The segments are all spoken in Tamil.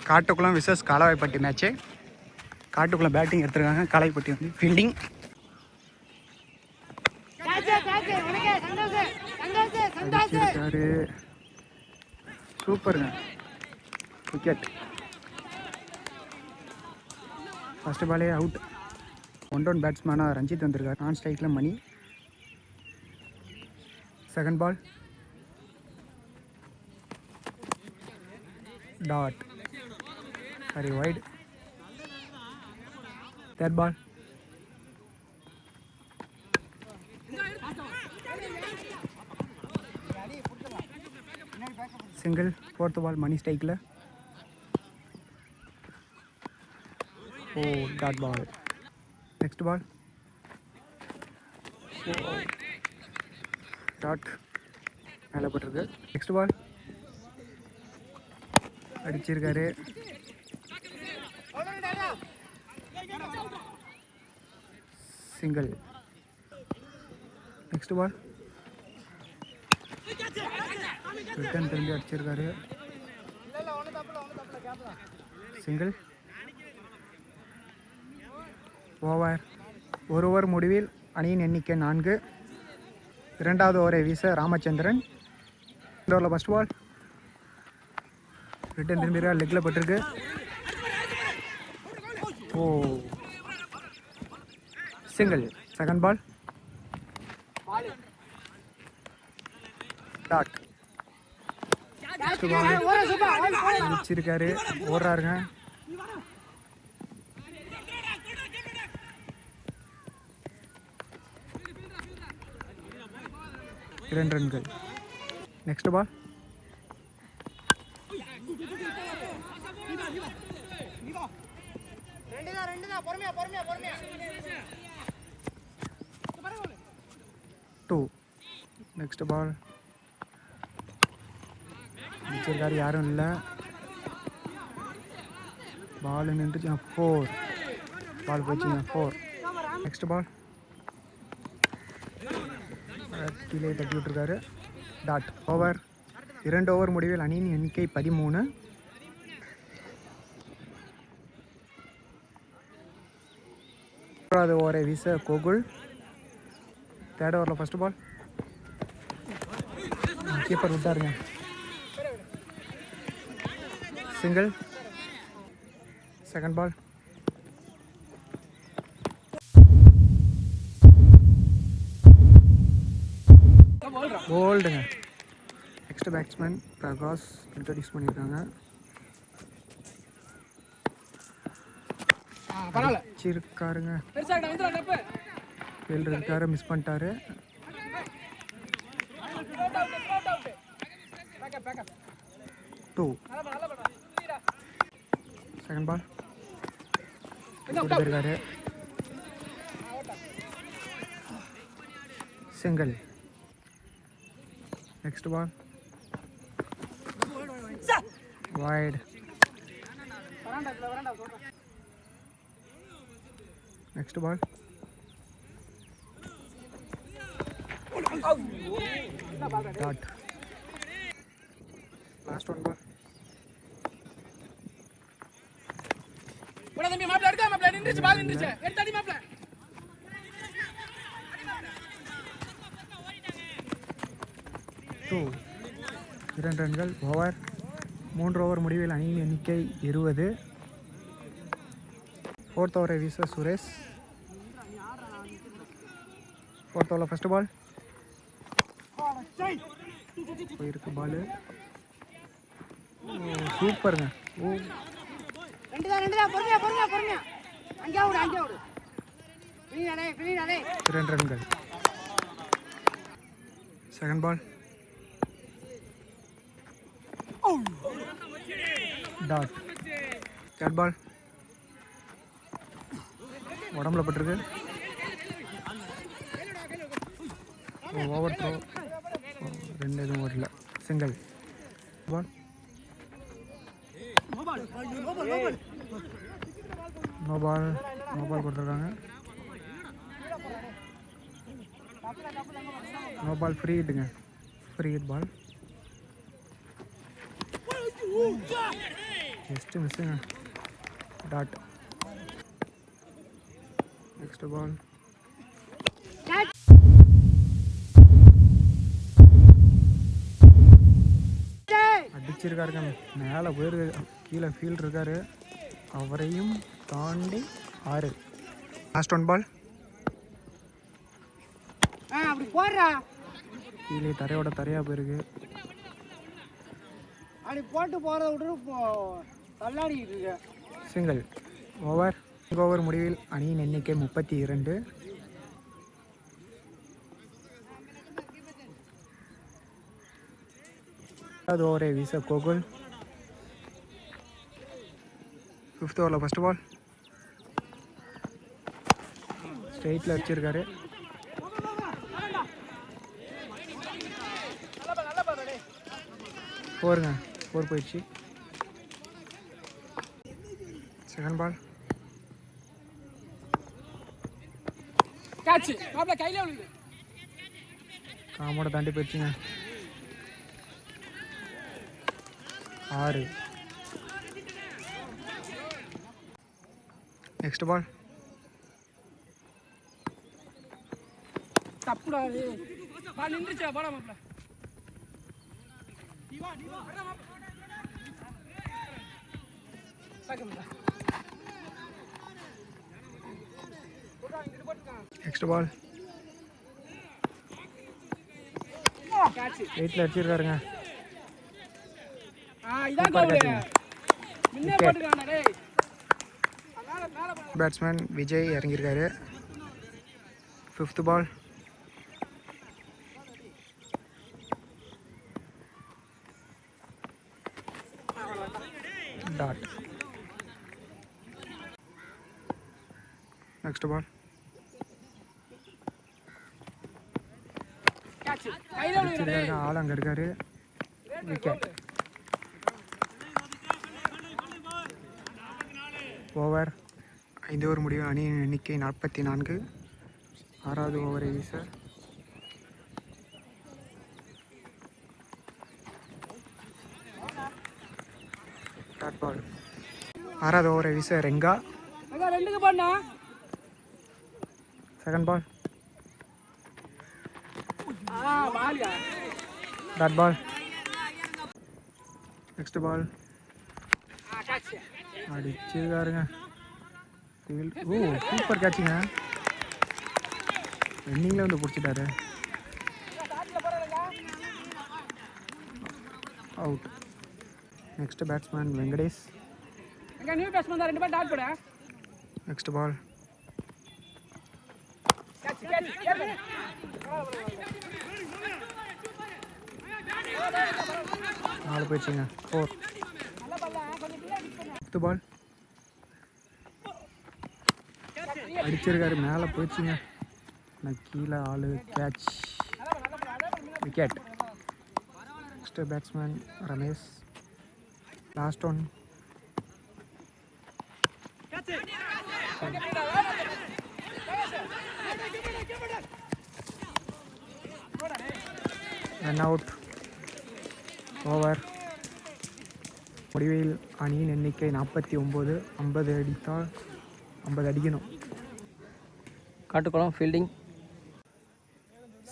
Kattukulam vs Kalavaipatti match. Kattukulam batting எடுத்துருக்காங்க, காலவாய்ப்பட்டி வந்து ஃபீல்டிங். அடிச்சிருக்காரு, சூப்பருங்க, விக்கெட். ஃபஸ்ட்டு பாலே அவுட். 1 டவுன் பேட்ஸ்மேனாக ரஞ்சித் வந்திருக்காரு. நான் ஸ்ட்ரைக்கில் Mani. Second ball dot, sorry wide. Third ball single. Fourth ball Mani ஸ்ட்ரைக்கில். Oh, dot ball. Next ball dot மேலே போட்டிருக்கு. நெக்ஸ்ட் பால் அடிச்சிருக்காரு, சிங்கிள். நெக்ஸ்ட் பால் ரிட்டர்ன் திரும்பி அடிச்சிருக்காரு, சிங்கிள். ஓவர். ஒரு ஓவர் முடிவில் அணியின் எண்ணிக்கை 4. இரண்டாவது ஓவரை வீச ராமச்சந்திரன். இந்த ஓவரில் ஃபஸ்ட் பால் ரிட்டர்ன் திரும்பி லெக்கில் பட்டிருக்கு. ஓ, சிங்கிள். Second ball dot. அடிச்சிருக்காரு, ஓடுறாருங்க. இரண்டு ரன்கள். Next ball two. Next ball அடிச்சிருக்காரு, யாரும் இல்லை. பால் நின்றுச்சு, 4. பால் போச்சுங்க, 4. நெக்ஸ்ட் பால் கீழே தட்டி விட்டுருக்காரு, டாட். ஓவர். 2 ஓவர் முடிவில் அணியின் எண்ணிக்கை 13. மூன்றாவது ஓவரை வீச கோகுல். தேர்ட் ஓவரில் ஃபஸ்ட் பால் கீப்பர் விட்டாருங்க, சிங்கிள். செகண்ட் பால் போல்டுங்க. நெக்ஸ்ட் பேட்ஸ்மேன் பிரகாஷ் இன்ட்ரடியூஸ் பண்ணியிருக்காங்க. அடிச்சிருக்காருங்க, ஃபீல்டர் இருக்காரு, மிஸ் பண்ணிட்டாரு. டூ. செகண்ட் பால் இருக்காரு, single. Next ball wide. Next ball dot. Last one ball two. 2 ரன்கள். ஓவர். 3 ஓவர் முடிவில் அணியின் எண்ணிக்கை 20. ஃபோர்த் ஓவரை வீச சுரேஷ். ஃபோர்த் ஓவரில் ஃபஸ்ட் பால் போயிருக்கு, பால் சூப்பருங்க. ஓ, 2 ரன்கள். Second ball dot. Third ball உடம்புல பட்டிருக்கு, ஓவர் த்ரோ, 2 எதுவும் வரல, சிங்கிள். பால் நோ பால் கொடுத்துருக்காங்க. நோ பால், ஃப்ரீ ஹிட்டுங்க, ஃப்ரீ ஹிட் பால். ஜஸ்ட்டு மிஸ்ஸுங்க. டாட். Next ball. அடிச்சிருக்காருங்க, மேலே போயிருக்கு. கீழே ஃபீல்டு இருக்காரு, அவரையும் தாண்டி 6. Last one ball. அப்படி போடுறா, கீழே தரையோட தரையாக போயிருக்கு. அப்படி போட்டு போகிறத விட்டு தள்ளாடிக்கிட்டு இருக்க. சிங்கிள். ஓவர். ஓவர் முடிவில் அணியின் எண்ணிக்கை 32. அது ஓவரை வீச கோகுல். 5th ஓவரில் ஃபஸ்ட் பால். ஸ்ட்ரெயிட்டில் வச்சிருக்காரு. போருங்க, 4 போயிடுச்சு. Second ball. கேட்ச் மாப்ள கையில விழுது. காமோட தாண்டி போயிடுச்சுங்க. 6. நெக்ஸ்ட் பால். தப்புடா இது. பால் நின்றுச்சா, போடா மாப்ள. நீ வா வரடா மாப்ள. பாக்கம்டா. Next ball. கேட்ச். 8ல அடிச்சிருக்காருங்க. இதான் கோல். முன்னே போட்டுறானே டேய். பேட்ஸ்மேன் விஜய் இறங்கியிருக்காரு. 5th ball. Dot. Next ball. Catch கையில விழுது. ஆள் அங்கே இருக்காரு. விக்கெட். ஓவர். 5 ஓவர் முடிவு அணியின் எண்ணிக்கை 44. 6வது ஓவரை வீச டாட் பால். 6வது ஓவரை வீச ரெங்கா. ரெண்டுக்கு பண்ணா. Second ball. பால்யா. Dot ball. Next ball. Catch. அடிச்சிருக்காருங்க. ஓ, சூப்பர் கேட்சுங்க. ரன்னிங்கில் வந்து பிடிச்சிட்டாரு. அவுட். Next batsman Venkatesh. எங்க நியூ பேட்ஸ்மேன் தான், 2 பேர் டாட் போடு. Next ball. Catch catch. 4 போயிடுச்சுங்க. 4. 5th பால். அடிச்சிருக்காரு, மேலே போயிடுச்சுங்க. நான் கீழே ஆளு. Catch. Wicket. Next batsman Ramesh. Last one. Run out. Over. முடிவில் அணியின் எண்ணிக்கை 49. 50 அடித்தால் 50 அடிக்கணும். காட்டுக்குளம் ஃபீல்டிங்.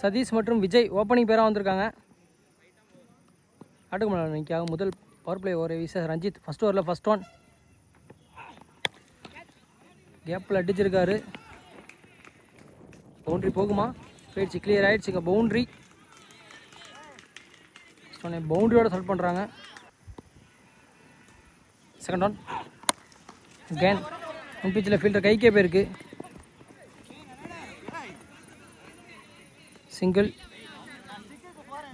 சதீஷ் மற்றும் விஜய் ஓப்பனிங் பேராக வந்திருக்காங்க. காட்டுக்குளம் அணிக்காக முதல் பவர் பிளே ஓவரை வீச ரஞ்சித். ஃபஸ்ட் ஓவரில் ஃபஸ்ட் ஒன். கேப்பில் அடிச்சிருக்காரு. பவுண்ட்ரி போகுமா? போயிடுச்சு, கிளியர் ஆகிடுச்சுங்க. பவுண்ட்ரி. பவுண்ட்ரியோட செலக்ட் பண்ணுறாங்க. Second one. கேன் முன் பிச்சில் ஃபீல்டர் கைக்கே போயிருக்கு. சிங்கிள்.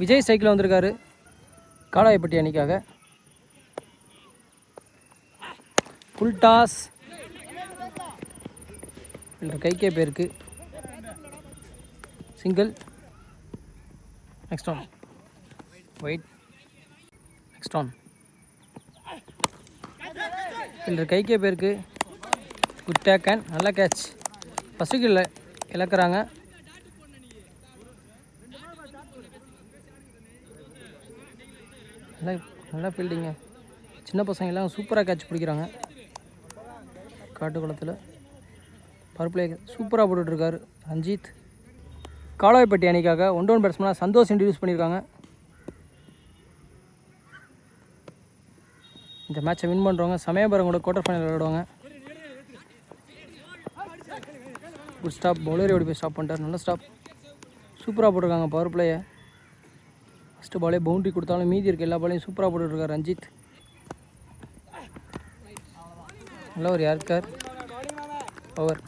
விஜய் சைக்கிள் வந்திருக்காரு காளாயப்பட்டி அணிக்காக. Full toss. ஃபீல்டர் கைக்கே போயிருக்கு. Single. Next one. Wait. Next one. Fielder கைக்கே போயிருக்கு. குட் டேக் அண்ட் நல்ல கேட்ச். ஃபஸ்ட்டு கீழே இழக்கிறாங்க. நல்லா ஃபீல்டிங்க. சின்ன பசங்க எல்லாம் சூப்பராக கேட்ச் பிடிக்கிறாங்க. காட்டுக்குளத்தில் பவர் பிளே சூப்பராக போட்டுட்ருக்காரு ரஞ்சித். காலாய்பட்டி அணிக்காக 1 டவுன் பேட்ஸ்மேனாக சந்தோஷ் இன்ட்ரடியூஸ் பண்ணியிருக்காங்க. இந்த மேட்சை வின் பண்ணுறவங்க சமயபுரம் கூட குவார்டர் ஃபைனல் விளையாடுவாங்க. Good stop. பவுலர் ஓடி போய் ஸ்டாப் பண்ணிட்டார். நல்ல ஸ்டாப். சூப்பராக போட்டிருக்காங்க பவர் பிளேயை. ஃபஸ்ட்டு பாலே பவுண்ட்ரி கொடுத்தாலும் மீதி இருக்க எல்லா பாலையும் சூப்பராக போட்டுருக்கார் ரஞ்சித். நல்ல ஒரு யார்கர் ஓவர்.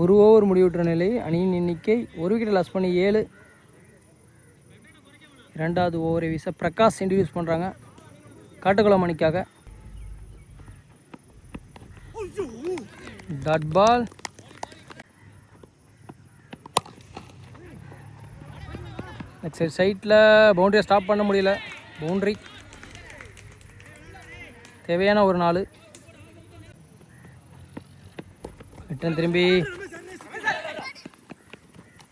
1 ஓவர் முடிவுற்ற நிலை. அணியின் எண்ணிக்கை 1 விக்கெட் லாஸ் பண்ணி 7. 2வது ஓவரை வீச பிரகாஷ் இன்ட்ரடியூஸ் பண்ணுறாங்க காட்டுக்குளம் அணிக்காக. Dot ball. நெக்ஸ்ட் சைட்டில் பவுண்டரியை ஸ்டாப் பண்ண முடியல. பவுண்ட்ரி தேவையான ஒரு 4. ரிட்டன் திரும்பி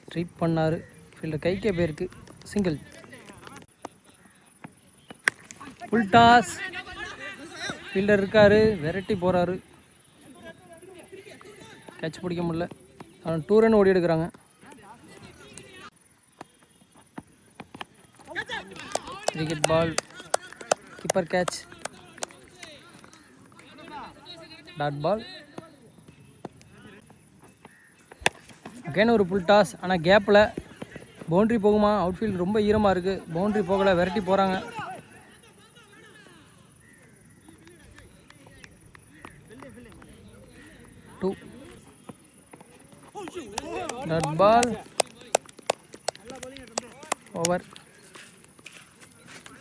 ஸ்ட்ரீப் பண்ணார். ஃபீல்டர் கைக்கே போயிருக்கு. சிங்கிள். Full toss. ஃபீல்டர் இருக்கார். விரட்டி போகிறாரு. கேட்ச் பிடிக்க முடியல. அவன் 2 ரன் ஓடி எடுக்கிறாங்க. Cricket ball. Keeper catch. Dot ball. Again ஒரு ஃபுல் டாஸ். ஆனால் கேப்பில் பவுண்ட்ரி போகுமா? அவுட்ஃபீல்டு ரொம்ப ஈரமாக இருக்குது. பவுண்ட்ரி போகலை. விரட்டி போகிறாங்க. Dot ball. ஓவர்.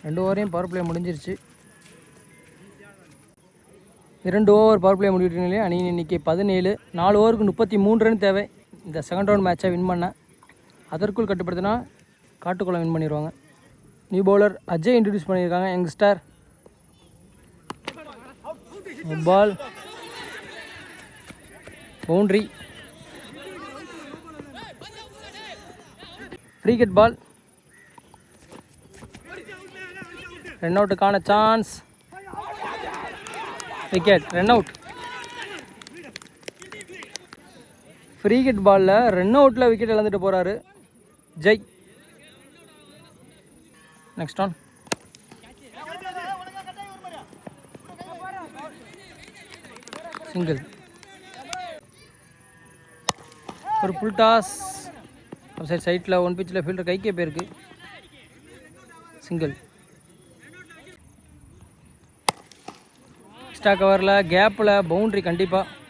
2 ஓவரையும் பவர் பிளே முடிஞ்சிருச்சு. 2 ஓவர் பவர் பிளே முடிவிட்டே அணியின் எண்ணிக்கை 17. 4 ஓவருக்கு 33 ரன் தேவை இந்த செகண்ட் ரவுண்ட் மேட்சை வின் பண்ண. அதற்குள் கட்டுப்படுத்தினா காட்டுக்குளம் வின் பண்ணிடுவாங்க. நியூ பவுலர் அஜய் இன்ட்ரடியூஸ் பண்ணியிருக்காங்க. Youngster. Ball. Boundary. Free hit ball. Run அவுட்டுக்கான chance. Wicket. Run out. Free hit பாலில் ரன் அவுட்டில் விக்கெட் இழந்துட்டு போகிறாரு ஜெய். Next on. சிங்கிள். ஒரு ஃபுல் டாஸ். சைட்டில் 1 பிச்சில் ஃபீல்டர் கைக்கே போயிருக்கு. சிங்கிள். எக்ஸ்ட்ரா கவரில் கேப்பில் பவுண்ட்ரி. கண்டிப்பாக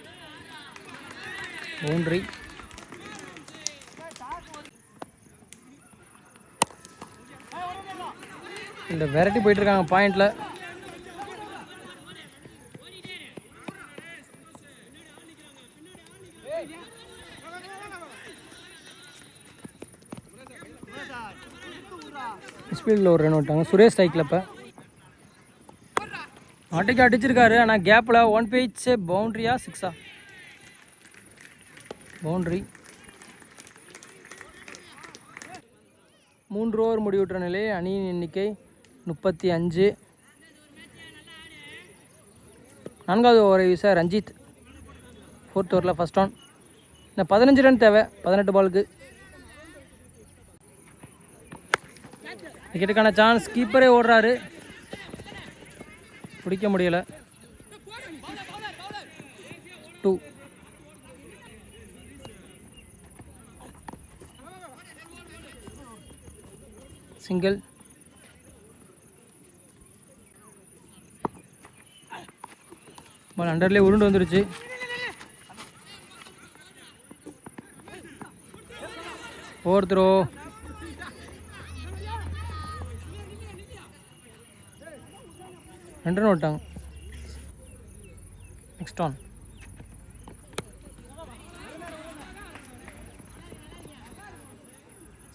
பவுண்ட்ரி. இந்த வெரைட்டி போயிட்டுருக்காங்க பாயிண்டில். ஸ்பீடில் ஒரு ரன் விட்டாங்க. சுரேஷ் ஸ்ட்ரைக்கில் இப்போ ஆட்டைக்கு அடிச்சிருக்காரு. ஆனால் கேப்பில் 1 பிச். பவுண்ட்ரியா 6ஆ? பவுண்ட்ரி. 3 ஓவர் முடிவுற்ற நிலை. அணியின் எண்ணிக்கை 35. 4வது ஓவரை வீச ரஞ்சித். 4th ஓவரில் ஃபர்ஸ்ட் ஆன். இந்த 15 ரன் தேவை 18 பாலுக்கு. விக்கெட்டுக்கான சான்ஸ். கீப்பரே ஓடுறாரு. பிடிக்க முடியல. 2. சிங்கிள். பால் அண்டர்லேயே உருண்டு வந்துருச்சு. Over throw. ரன் விட்டாங்க. Next on.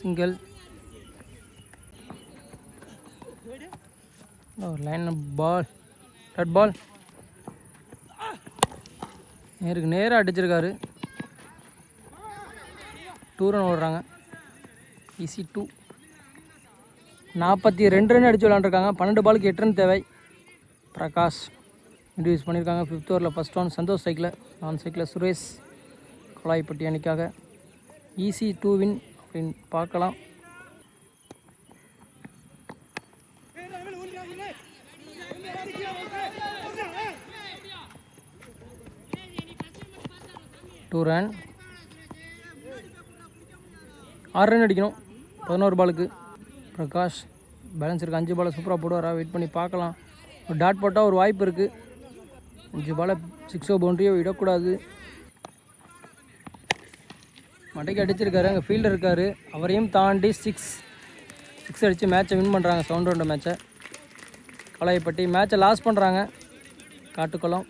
Single. Line ball. Red ball. நேருக்கு நேராக அடிச்சிருக்காரு. 2 ரன் ஓடுறாங்க. ஈஸி 2. 42 ரன் அடிச்சு விளாண்டுருக்காங்க. 12 பாலுக்கு 8 ரன் தேவை. பிரகாஷ் இன்ட்ரடியூஸ் பண்ணியிருக்காங்க. 5th ஓவரில் ஃபஸ்ட் ஒன் சந்தோஷ் சைக்கிள், நான் சைக்கிளில் சுரேஷ். கொலாய்ப்பட்டி அணிக்காக ஈஸி 2 வின் அப்படின்னு பார்க்கலாம். டூ ரன் 6 ரன் அடிக்கணும் 11 பாலுக்கு. பிரகாஷ் பேலன்ஸ் இருக்குது, 5 பாலை சூப்பராக போடுவாரா, வெயிட் பண்ணி பார்க்கலாம். ஒரு டாட் போட்டால் ஒரு வாய்ப்பு இருக்குது. 5 பாலை 6 பவுண்டரியோ விடக்கூடாது. மட்டைக்கு அடிச்சிருக்காரு, அங்கே ஃபீல்டர் இருக்கார், அவரையும் தாண்டி 6 அடித்து மேட்சை வின் பண்ணுறாங்க. 7 ரவுண்டு மேட்சை. கொலாய்ப்பட்டி மேட்சை லாஸ் பண்ணுறாங்க. காட்டுக்குளம்